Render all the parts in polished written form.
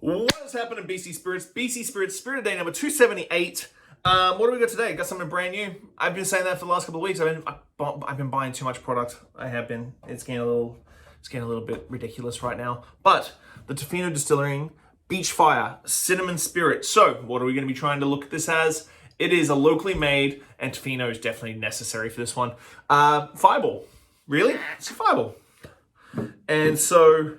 What has happened in BC Spirits? BC Spirits Spirit Day number 278. What do we got today? Got something brand new. I've been saying that for the last couple of weeks. I've been buying too much product. I have been. It's getting a little bit ridiculous right now. But the Tofino Distillery Beach Fire Cinnamon Spirit. So what are we going to be trying to look at this as? It is a locally made, and Tofino is definitely necessary for this one. Fireball. Really? It's a fireball. And so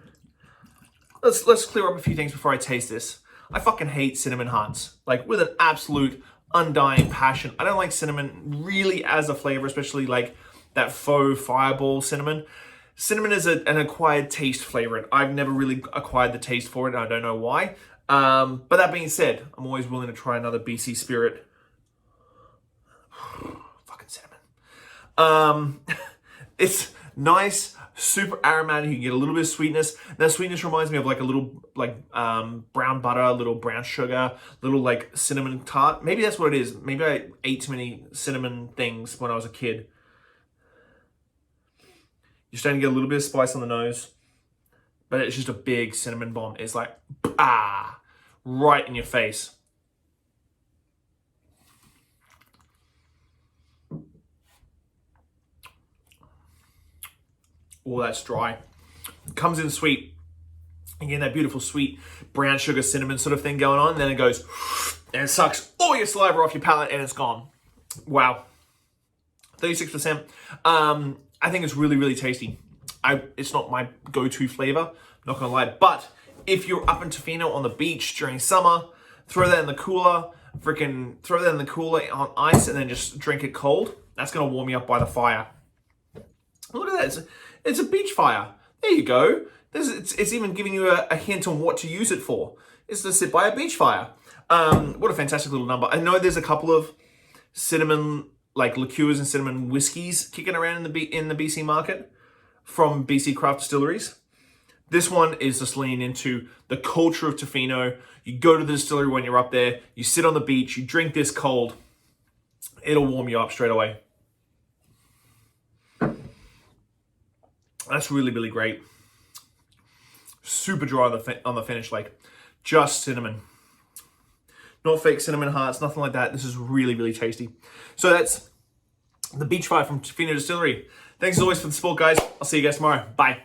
let's clear up a few things before I taste this. I fucking hate cinnamon hearts, like with an absolute undying passion. I don't like cinnamon really as a flavor, especially like that faux fireball cinnamon. Cinnamon is an acquired taste flavor, and I've never really acquired the taste for it, and I don't know why. But that being said, I'm always willing to try another BC Spirit. Fucking cinnamon. It's nice, super aromatic. You can get a little bit of sweetness. That sweetness reminds me of like a little brown butter, a little brown sugar, little like cinnamon tart. Maybe that's what it is. Maybe I ate too many cinnamon things when I was a kid. You're starting to get a little bit of spice on the nose, but it's just a big cinnamon bomb. It's like, right in your face. Oh, that's dry. Comes in sweet. Again, that beautiful sweet brown sugar cinnamon sort of thing going on. Then it goes and it sucks all your saliva off your palate and it's gone. Wow. 36%. I think it's really, really tasty. It's not my go-to flavor, not gonna lie. But if you're up in Tofino on the beach during summer, throw that in the cooler, throw that in the cooler on ice and then just drink it cold. That's gonna warm you up by the fire. Look at that. It's a beach fire. There you go. It's even giving you a hint on what to use it for. It's to sit by a beach fire. What a fantastic little number. I know there's a couple of cinnamon, like liqueurs and cinnamon whiskeys kicking around in the BC market from BC craft distilleries. This one is just leaning into the culture of Tofino. You go to the distillery when you're up there. You sit on the beach. You drink this cold. It'll warm you up straight away. That's really, really great. Super dry on the finish, like just cinnamon. Not fake cinnamon hearts, nothing like that. This is really, really tasty. So that's the Beach Fire from Tofino Distillery. Thanks as always for the support, guys. I'll see you guys tomorrow. Bye.